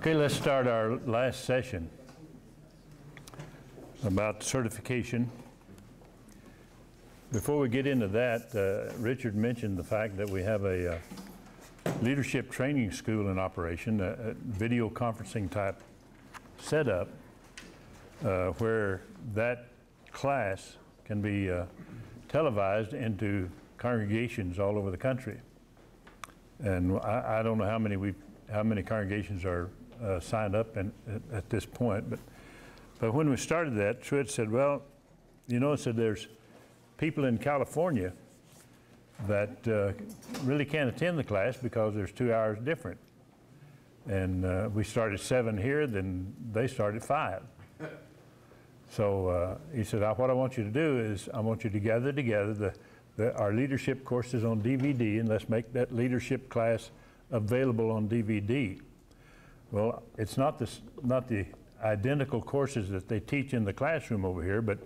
Okay, let's start our last session about certification. Before we get into that, Richard mentioned the fact that we have a leadership training school in operation, a video conferencing type setup where that class can be televised into congregations all over the country. And I don't know how many congregations are signed up at this point, but when we started that, Truett said, well, you know, said there's people in California that really can't attend the class because there's 2 hours different. And we started 7 here, then they started 5. So he said, what I want you to do is I want you to gather together our leadership courses on DVD, and let's make that leadership class available on DVD. Well, it's not the identical courses that they teach in the classroom over here, but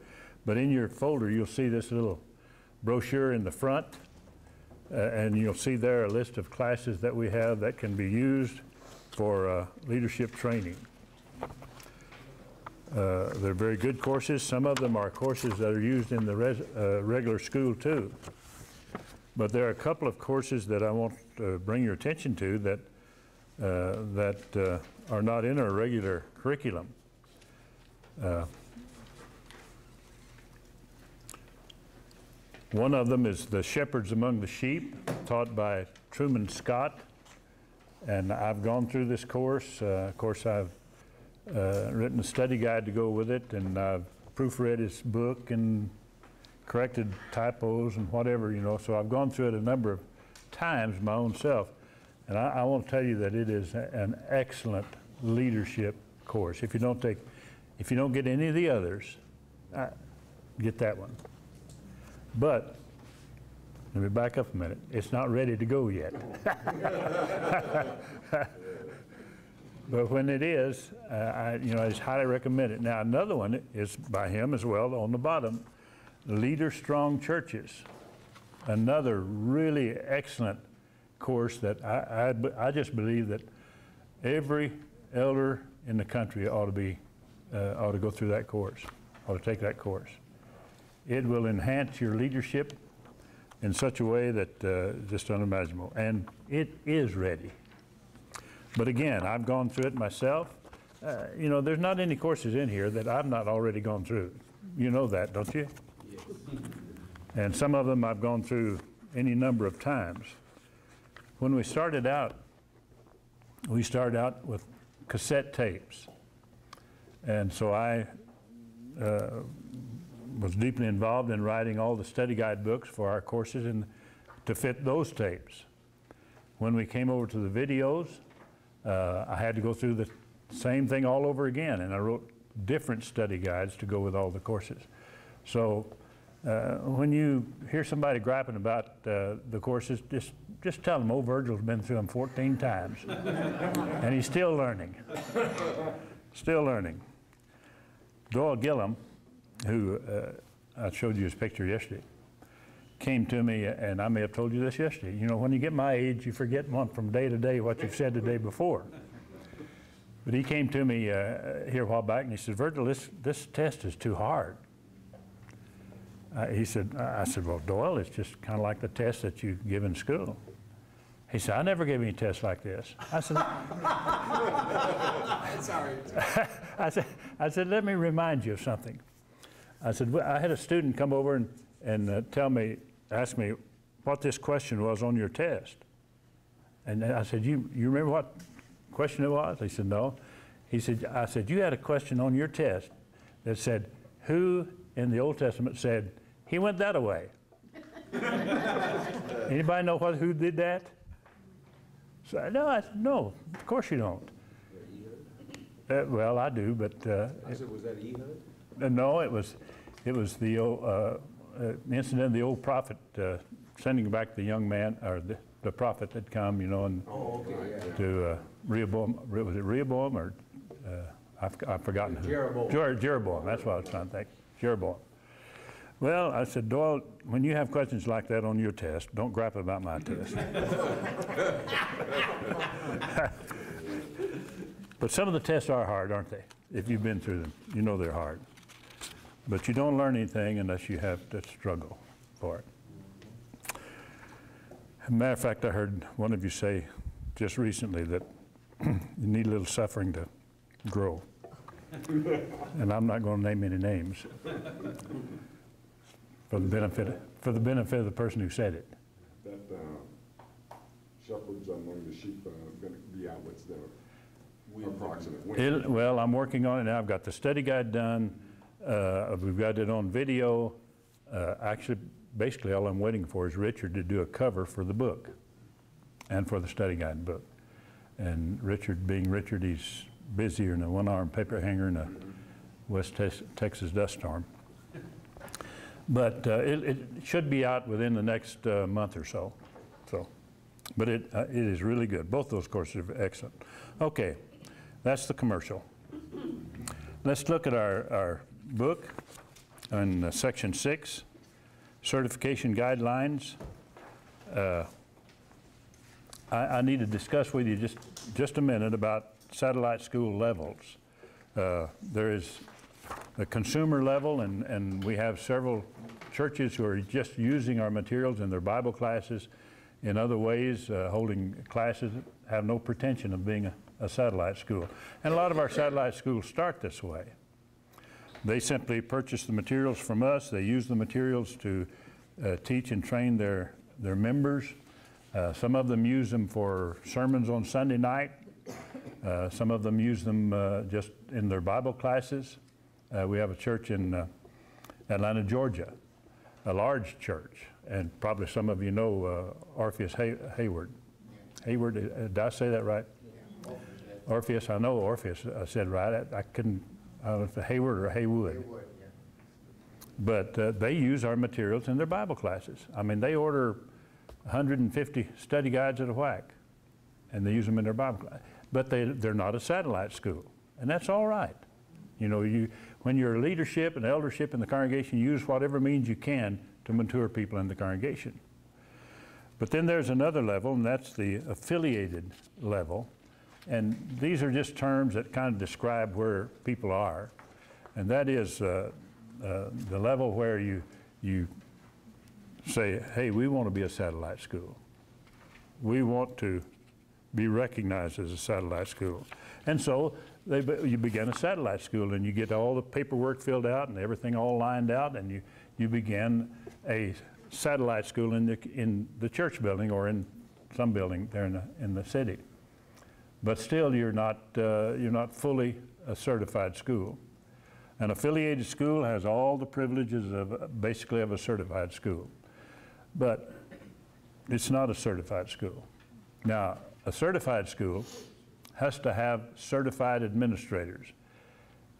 in your folder you'll see this little brochure in the front, and you'll see there a list of classes that we have that can be used for leadership training. They're very good courses. Some of them are courses that are used in the regular school too. But there are a couple of courses that I want to bring your attention to that are not in our regular curriculum. One of them is The Shepherds Among the Sheep, taught by Truman Scott. And I've gone through this course. Of course, I've written a study guide to go with it, and I've proofread his book and corrected typos and whatever, you know. So I've gone through it a number of times my own self. And I want to tell you that it is an excellent leadership course. If you don't get any of the others, get that one. But let me back up a minute. It's not ready to go yet. But when it is, I just highly recommend it. Now, another one is by him as well on the bottom, Leader Strong Churches. Another really excellent course that I just believe that every elder in the country ought to go through that course, ought to take that course. It will enhance your leadership in such a way that just unimaginable, and it is ready. But again, I've gone through it myself. You know, there's not any courses in here that I've not already gone through. You know that, don't you? Yes. And some of them I've gone through any number of times. When we started out with cassette tapes. And so I was deeply involved in writing all the study guide books for our courses and to fit those tapes. When we came over to the videos, I had to go through the same thing all over again, and I wrote different study guides to go with all the courses. So when you hear somebody griping about the courses, just tell them, Virgil's been through them 14 times, and he's still learning. Still learning. Doyle Gillum, who I showed you his picture yesterday, came to me, and I may have told you this yesterday. You know, when you get my age, you forget from day to day what you've said the day before. But he came to me here a while back, and he said, Virgil, this test is too hard. I said, well, Doyle, it's just kind of like the test that you give in school. He said, I never gave any tests like this. I said, I said, let me remind you of something. I said, I had a student come over and ask me what this question was on your test. And I said, you remember what question it was? He said, no. I said, you had a question on your test that said, who in the Old Testament said, he went that way? Anybody know who did that? So, no, I said, no, of course you don't. Well, I do, but... I said, was that Ehud? No, it was the old, incident of the old prophet sending back the young man, or the prophet that come, you know, and to Rehoboam. Was it Rehoboam or I've forgotten who? Jeroboam. Jeroboam. That's what I was trying to think. Jeroboam. Well, I said, Doyle, when you have questions like that on your test, don't gripe about my test. But some of the tests are hard, aren't they? If you've been through them, you know they're hard. But you don't learn anything unless you have to struggle for it. As a matter of fact, I heard one of you say just recently that you need a little suffering to grow. And I'm not going to name any names for the benefit of the person who said it. That shepherds among the sheep going to be out. What's the approximate? Well, I'm working on it now. I've got the study guide done. We've got it on video. Actually, basically all I'm waiting for is Richard to do a cover for the book and for the study guide book. And Richard, being Richard, he's busier than a one-armed paper hanger in a West Texas dust storm. But it should be out within the next month or so. But it is really good. Both those courses are excellent. Okay, that's the commercial. Let's look at our book in section 6, certification guidelines. I need to discuss with you just a minute about satellite school levels. There is the consumer level, and we have several churches who are just using our materials in their Bible classes, in other ways, holding classes that have no pretension of being a satellite school. And a lot of our satellite schools start this way. They simply purchase the materials from us. They use the materials to teach and train their members. Some of them use them for sermons on Sunday night. Some of them use them just in their Bible classes. We have a church in Atlanta, Georgia, a large church, and probably some of you know Orpheus Hayward. Hayward, did I say that right? Yeah. Orpheus, I know Orpheus, I said right. I don't know if it's Hayward or Haywood. Haywood, yeah. But they use our materials in their Bible classes. I mean, they order 150 study guides at a whack, and they use them in their Bible class. But they're not a satellite school, and that's all right. You know, when you're leadership and eldership in the congregation, use whatever means you can to mature people in the congregation. But then there's another level, and that's the affiliated level. And these are just terms that kind of describe where people are. And that is the level where you say, hey, we want to be a satellite school. We want to be recognized as a satellite school. And so you begin a satellite school, and you get all the paperwork filled out and everything all lined out, and you begin a satellite school in the church building or in some building there in the city. But still, you're not fully a certified school. An affiliated school has all the privileges of basically of a certified school, but it's not a certified school. Now, a certified school has to have certified administrators.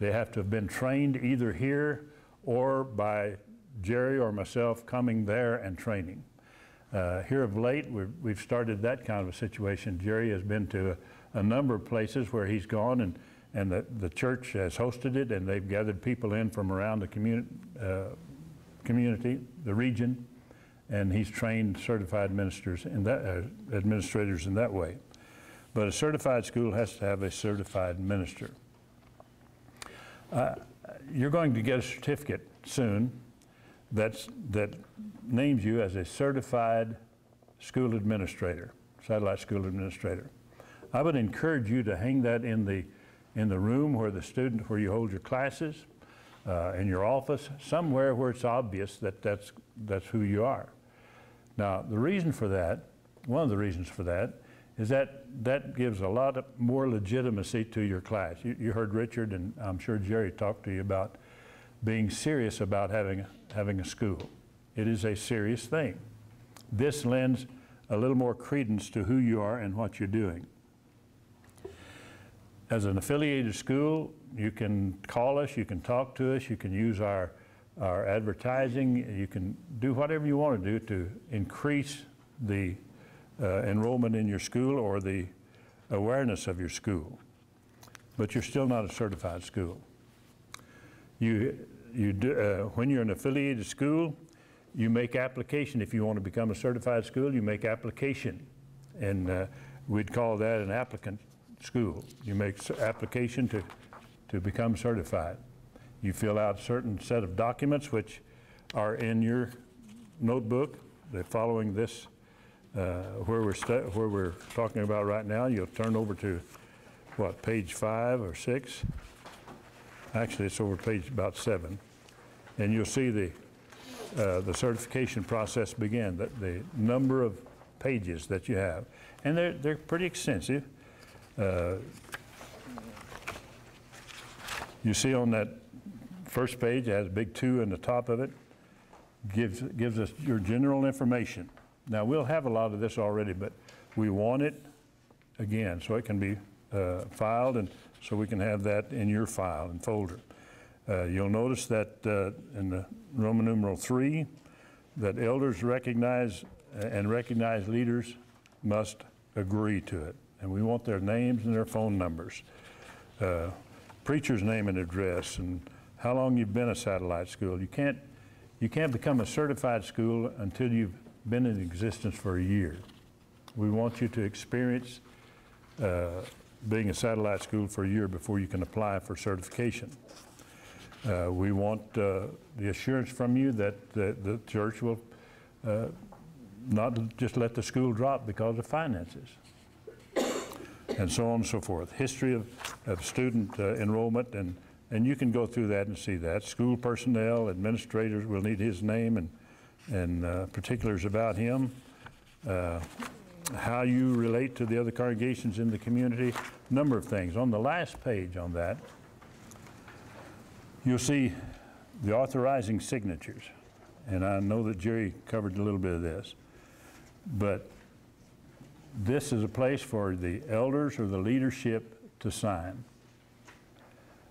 They have to have been trained either here or by Jerry or myself coming there and training. Here of late, we've started that kind of a situation. Jerry has been to a number of places where he's gone, and the church has hosted it, and they've gathered people in from around the community, the region, and he's trained certified ministers in that, administrators in that way. But a certified school has to have a certified minister. You're going to get a certificate soon that names you as a certified school administrator, satellite school administrator. I would encourage you to hang that in the room where where you hold your classes, in your office, somewhere where it's obvious that that's who you are. Now, the reason for that, one of the reasons for that, is that gives a lot more legitimacy to your class. You heard Richard, and I'm sure Jerry talked to you about being serious about having a school. It is a serious thing. This lends a little more credence to who you are and what you're doing. As an affiliated school, you can call us, you can talk to us, you can use our advertising, you can do whatever you want to do to increase the enrollment in your school or the awareness of your school. But you're still not a certified school. When you're an affiliated school, you make application. If you want to become a certified school, you make application. And we'd call that an applicant school. You make application to become certified. You fill out a certain set of documents which are in your notebook. They're following this where we're talking about right now. You'll turn over to what, page 5 or 6? Actually, it's over page about 7, and you'll see the certification process begin. The number of pages that you have, and they're pretty extensive. You see on that first page, it has a big 2 in the top of it, gives us your general information. Now, we'll have a lot of this already, but we want it again so it can be filed, and so we can have that in your file and folder. You'll notice that in the Roman numeral 3, that elders recognize and recognized leaders must agree to it. And we want their names and their phone numbers, preacher's name and address, and how long you've been a satellite school. You can't become a certified school until you've been in existence for a year. We want you to experience being a satellite school for a year before you can apply for certification. We want the assurance from you that the church will not just let the school drop because of finances, and so on and so forth. History of student enrollment, and you can go through that and see that. School personnel, administrators will need his name and particulars about him. How you relate to the other congregations in the community, number of things. On the last page on that, you'll see the authorizing signatures. And I know that Jerry covered a little bit of this, but this is a place for the elders or the leadership to sign.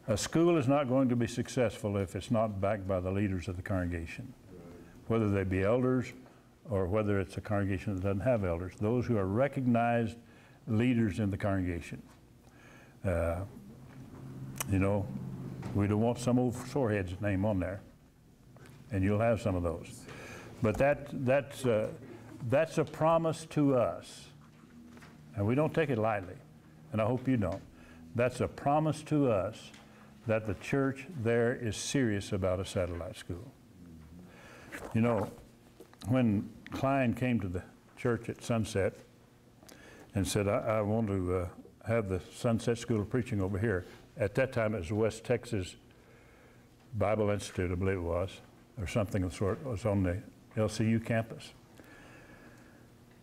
A school is not going to be successful if it's not backed by the leaders of the congregation, whether they be elders or whether it's a congregation that doesn't have elders, those who are recognized leaders in the congregation. You know, we don't want some old sorehead's name on there, and you'll have some of those. But that's a promise to us, and we don't take it lightly, and I hope you don't. That's a promise to us that the church there is serious about a satellite school. You know, when Klein came to the church at Sunset and said, I want to have the Sunset School of Preaching over here. At that time, it was the West Texas Bible Institute, I believe it was, or something of the sort. It was on the LCU campus.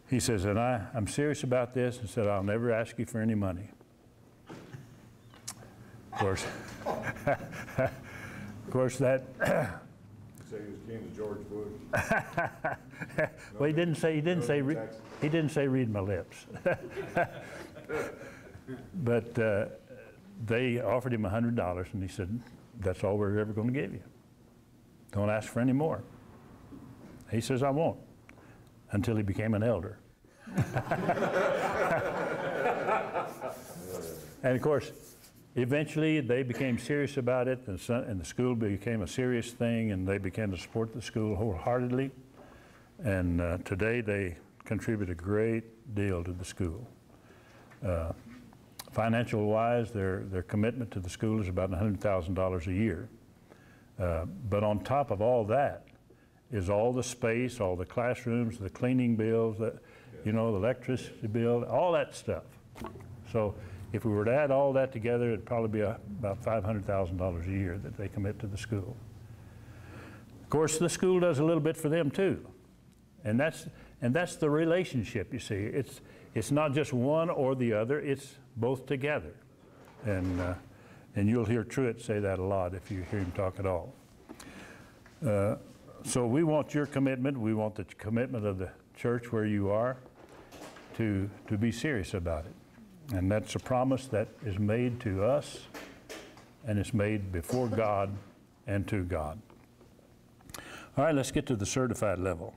He says, and I'm serious about this, and said, I'll never ask you for any money. Of course, that. Say he was king of George Bush. Well, he didn't say read my lips. But they offered him $100, and he said, that's all we're ever going to give you. Don't ask for any more. He says, I won't, until he became an elder. And of course, eventually they became serious about it, and the school became a serious thing, and they began to support the school wholeheartedly. And today they contribute a great deal to the school. Financial wise, their commitment to the school is about $100,000 a year. But on top of all that is all the space, all the classrooms, the cleaning bills, you know, the electricity bill, all that stuff. So if we were to add all that together, it'd probably be about $500,000 a year that they commit to the school. Of course, the school does a little bit for them too. And that's the relationship, you see. It's not just one or the other, it's both together. And you'll hear Truett say that a lot if you hear him talk at all. So we want your commitment, we want the commitment of the church where you are to be serious about it. And that's a promise that is made to us, and it's made before God and to God. All right, let's get to the certified level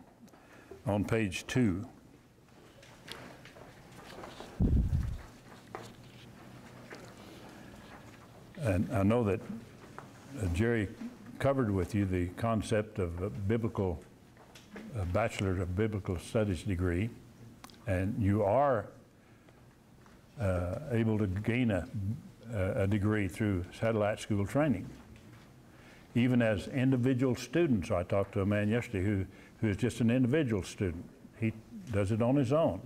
on page 2. And I know that Jerry covered with you the concept of a Bachelor of Biblical Studies degree, and you are able to gain a degree through satellite school training. Even as individual students, I talked to a man yesterday who is just an individual student. He does it on his own.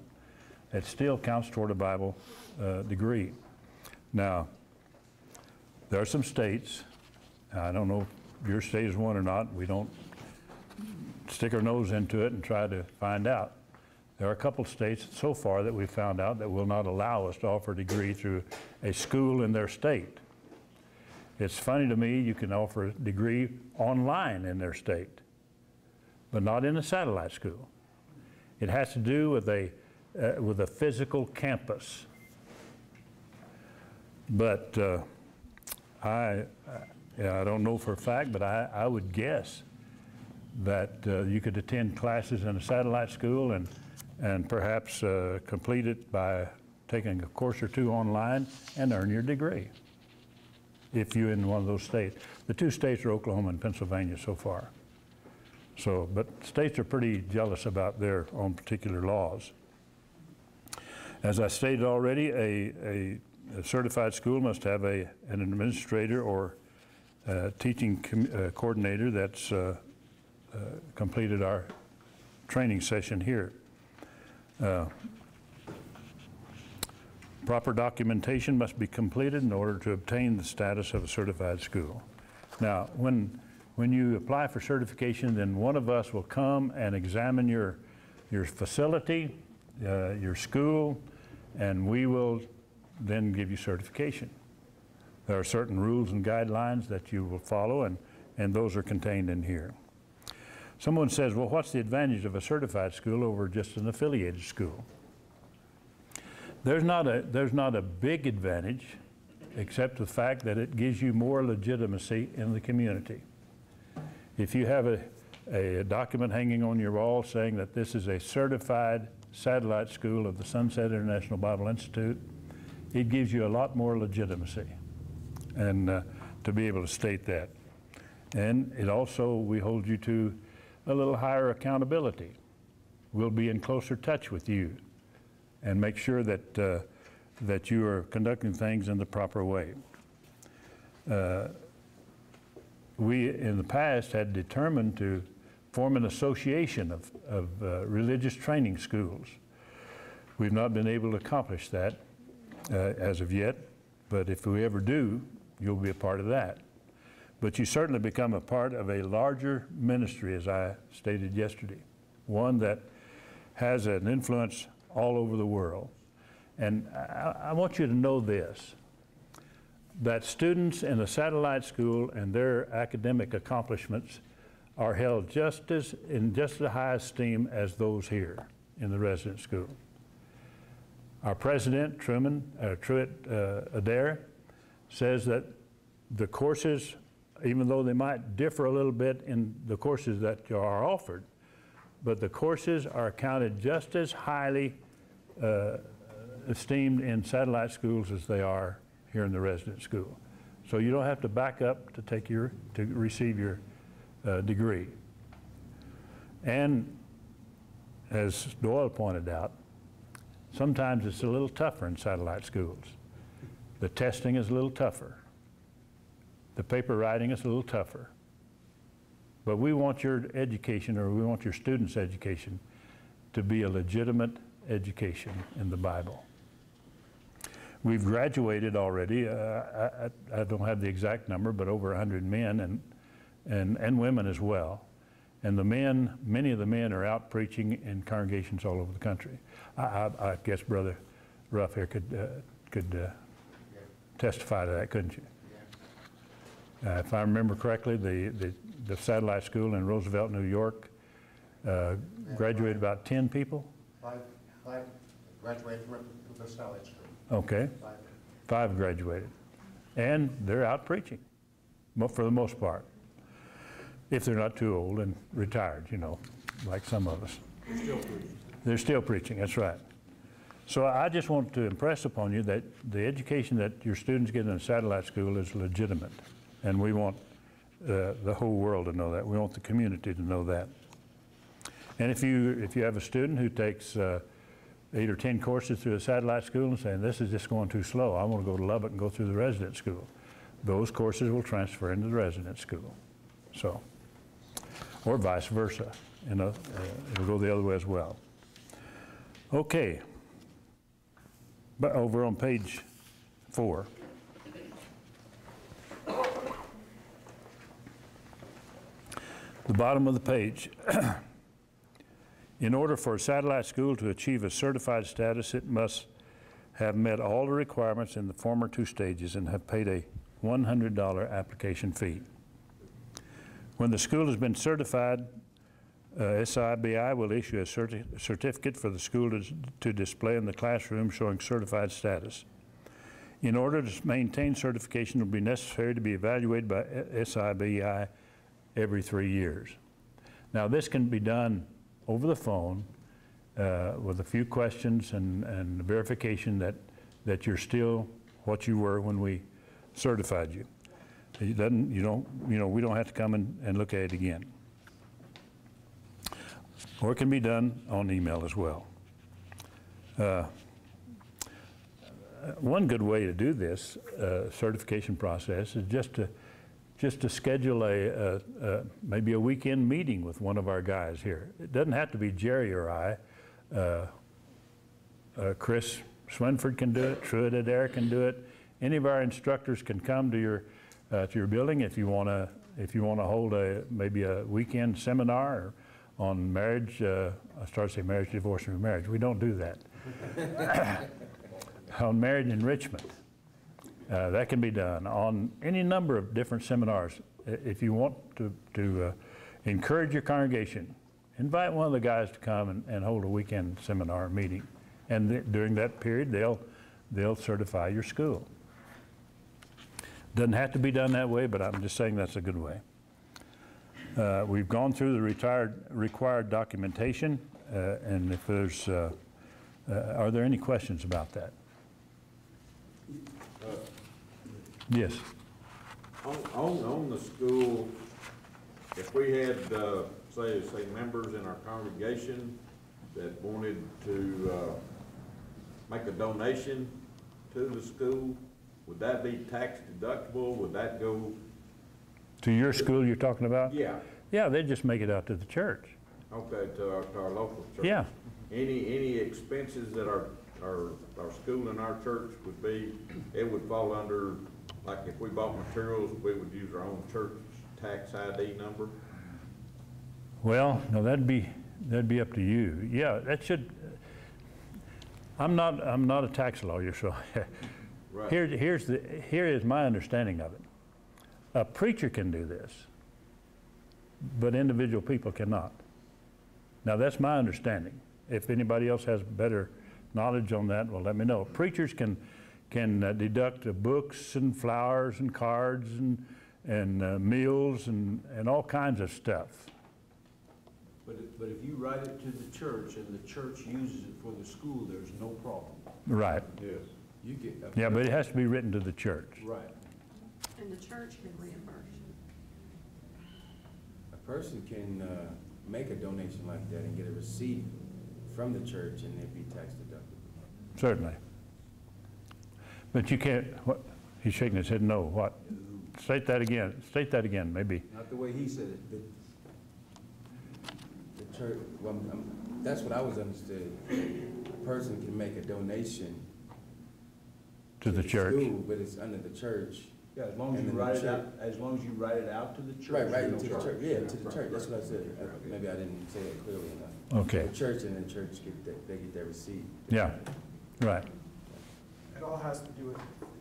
It still counts toward a Bible degree. Now, there are some states, I don't know if your state is one or not, we don't stick our nose into it and try to find out. There are a couple states so far that we've found out that will not allow us to offer a degree through a school in their state. It's funny to me, you can offer a degree online in their state, but not in a satellite school. It has to do with a physical campus. But I don't know for a fact, but I would guess that you could attend classes in a satellite school and perhaps complete it by taking a course or two online and earn your degree, if you're in one of those states. The two states are Oklahoma and Pennsylvania so far. So, but states are pretty jealous about their own particular laws. As I stated already, a certified school must have an administrator or teaching coordinator that's completed our training session here. Proper documentation must be completed in order to obtain the status of a certified school. Now, when you apply for certification, then one of us will come and examine your facility, your school, and we will then give you certification. There are certain rules and guidelines that you will follow, and those are contained in here. Someone says, well, what's the advantage of a certified school over just an affiliated school? There's not a big advantage, except the fact that it gives you more legitimacy in the community. If you have a document hanging on your wall saying that this is a certified satellite school of the Sunset International Bible Institute, it gives you a lot more legitimacy, and to be able to state that. And it also, we hold you to a little higher accountability. We'll be in closer touch with you and make sure that, that you are conducting things in the proper way. We, in the past, had determined to form an association of religious training schools. We've not been able to accomplish that as of yet, but if we ever do, you'll be a part of that. But you certainly become a part of a larger ministry, as I stated yesterday, one that has an influence all over the world. And I want you to know this, that students in a satellite school and their academic accomplishments are held in just as high esteem as those here in the resident school. Our president, Truett Adair, says that the courses, even though they might differ a little bit in the courses that are offered, but the courses are counted just as highly esteemed in satellite schools as they are here in the resident school. So you don't have to back up to receive your degree. And as Doyle pointed out, sometimes it's a little tougher in satellite schools. The testing is a little tougher. The paper writing is a little tougher. But we want your education, or we want your students' education, to be a legitimate education in the Bible. We've graduated already, I don't have the exact number, but over 100 men and women as well. And the men, many of the men are out preaching in congregations all over the country. I guess Brother Ruff here could testify to that, couldn't you? If I remember correctly, the satellite school in Roosevelt, New York, graduated about 10 people? Five graduated from the satellite school. Okay. Five graduated. And they're out preaching, for the most part. If they're not too old and retired, you know, like some of us. They're still preaching. They're still preaching, that's right. So I just want to impress upon you that the education that your students get in a satellite school is legitimate. And we want the whole world to know that. We want the community to know that. And if you have a student who takes 8 or 10 courses through a satellite school and saying, this is just going too slow, I want to go to Lubbock and go through the resident school. Those courses will transfer into the resident school. So, or vice versa. You know, it'll go the other way as well. Okay, but over on page 4. The bottom of the page. In order for a satellite school to achieve a certified status, it must have met all the requirements in the former 2 stages and have paid a $100 application fee. When the school has been certified, SIBI will issue a certificate for the school to display in the classroom showing certified status. In order to maintain certification, it will be necessary to be evaluated by SIBI every 3 years. Now, this can be done over the phone with a few questions and verification that you're still what you were when we certified you. We don't have to come and look at it again. Or it can be done on email as well. One good way to do this certification process is just to schedule maybe a weekend meeting with one of our guys here. It doesn't have to be Jerry or I. Chris Swinford can do it. Truett Adair can do it. Any of our instructors can come to your building if you want to hold maybe a weekend seminar on marriage. I started to say marriage, divorce, and remarriage. We don't do that. On marriage enrichment. That can be done on any number of different seminars. If you want to encourage your congregation, invite one of the guys to come and hold a weekend seminar meeting. And during that period, they'll certify your school. Doesn't have to be done that way, but I'm just saying that's a good way. We've gone through the required documentation, and if there's, are there any questions about that? Yes. On the school, if we had, say members in our congregation that wanted to make a donation to the school, would that be tax deductible? Would that go? To your school you're talking about? Yeah. Yeah, they just make it out to the church. Okay, to our local church. Yeah. Any expenses that our school and our church would be, it would fall under, like if we bought materials, we would use our own church tax ID number? Well, no, that'd be up to you. Yeah, that should. I'm not a tax lawyer, so Right. here is my understanding of it. A preacher can do this, but individual people cannot. Now that's my understanding. If anybody else has better knowledge on that, well, let me know. Preachers can deduct books and flowers and cards and meals and all kinds of stuff. But if you write it to the church and the church uses it for the school, there's no problem. Right. Yes. You get. Yeah, but it has to be written to the church. Right. And the church can reimburse. A person can make a donation like that and get a receipt from the church and it'd be tax deductible. Certainly. But you can't, what, he's shaking his head no, what? State that again, maybe. Not the way he said it. The church, well, that's what I was understood. A person can make a donation To the church. school, but it's under the church. Yeah, as long as you write it out, as long as you write it out to the church. Right, to the church, yeah, to the church, that's what I said. Maybe I didn't say it clearly enough. Okay. The church and the church they get their receipt. Yeah, right. It all has to do with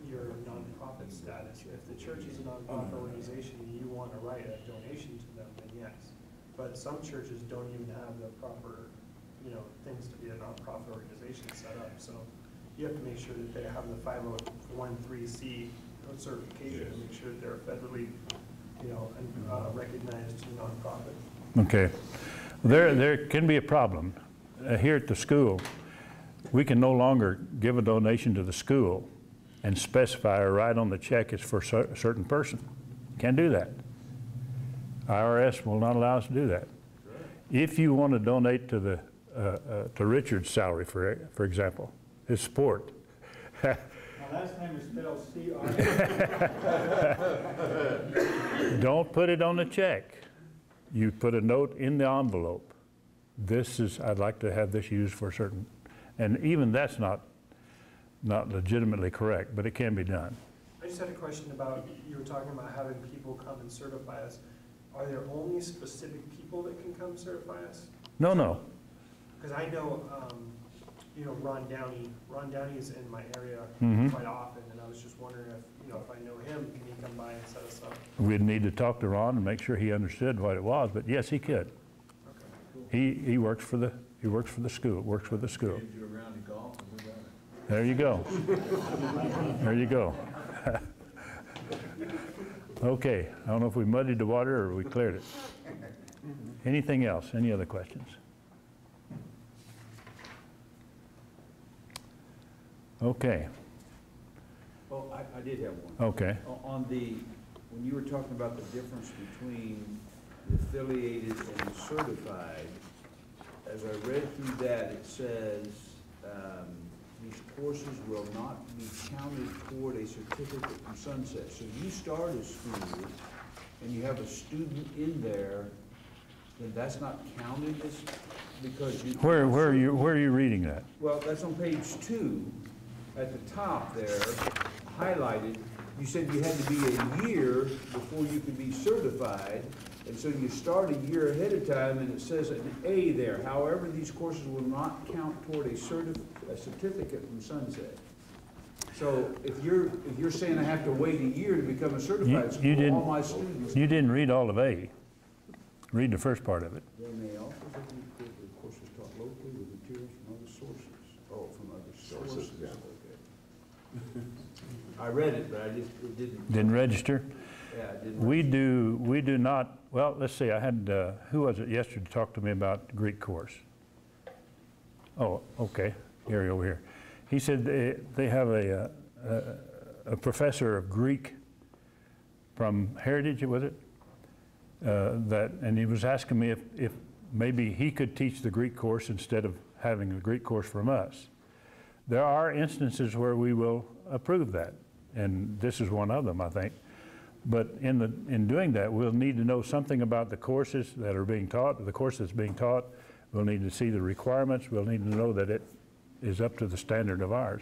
your nonprofit status. If the church is a nonprofit organization and you want to write a donation to them, then yes. But some churches don't even have the proper, things to be a nonprofit organization set up. So you have to make sure that they have the 501(c) certification to make sure that they're federally, recognized nonprofit. Okay. There can be a problem. Here at the school, we can no longer give a donation to the school and specify or write on the check it's for a certain person. Can't do that. IRS will not allow us to do that. If you want to donate to the to Richard's salary, for example, his sport. My last name is spelled C-R. Don't put it on the check. You put a note in the envelope. I'd like to have this used for certain, and even that's not legitimately correct, but it can be done. I just had a question about, you were talking about having people come and certify us. Are there only specific people that can come certify us? No. Because I know, Ron Downey is in my area Mhm. quite often, and I was just wondering if I know him, can he come by and set us up? We'd need to talk to Ron and make sure he understood what it was, but yes, he could. He works for the school, works with the school. Send you around to golf and we got it. There you go. There you go. Okay, I don't know if we muddied the water or we cleared it. Anything else? Any other questions? Okay, Oh, I did have one. okay. When you were talking about the difference between the affiliated and the certified, as I read through that, it says, these courses will not be counted toward a certificate from Sunset. So you start a school and you have a student in there, then that's not counted as, because you. Where are you reading that? Well, that's on page 2, at the top there, highlighted. You said you had to be a year before you could be certified, and so you start a year ahead of time, and it says an A there. However, these courses will not count toward a certificate from Sunset. So if you're saying I have to wait a year to become a certified school, all my students. You didn't read all of A. Read the first part of it. They may also be the courses taught locally with materials from other sources. Oh, from other sources. Yeah. Okay. I read it, but it didn't. Didn't register? Yeah, it didn't. We do not, well, let's see, I had, who was it yesterday to talk to me about Greek course? Oh, okay, Gary over here. He said they have a professor of Greek from Heritage, was it? And he was asking me if maybe he could teach the Greek course instead of having the Greek course from us. There are instances where we will approve that, and this is one of them, I think. But in doing that, we'll need to know something about the courses that are being taught, the course that's being taught. We'll need to see the requirements. We'll need to know that it is up to the standard of ours.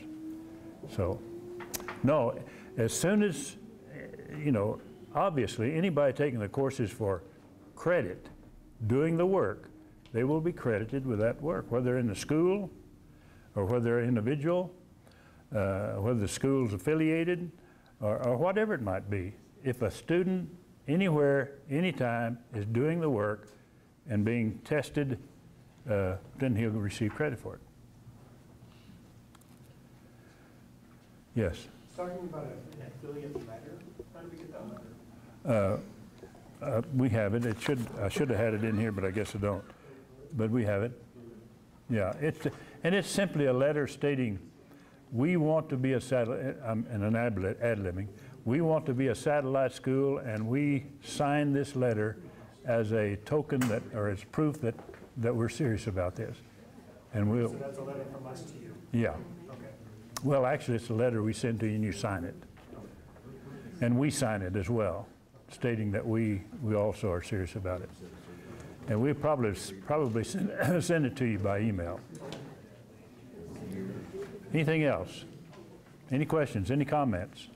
So, no, as soon as, obviously, anybody taking the courses for credit, doing the work, they will be credited with that work, whether they're in the school or whether they're individual, whether the school's affiliated, or whatever it might be. If a student anywhere, anytime is doing the work and being tested, then he'll receive credit for it. Yes? Talking about an affiliate letter, how do we get that letter? We have it. I should have had it in here, but I guess I don't. But we have it. Yeah, it's simply a letter stating, we want to be a satellite, and an ad-libbing, we want to be a satellite school, and we sign this letter as a token or as proof that we're serious about this. And So that's a letter from us to you? Yeah. Okay. Well, actually, it's a letter we send to you and you sign it. And we sign it as well, stating that we also are serious about it. And we'll probably send it to you by email. Anything else? Any questions? Any comments?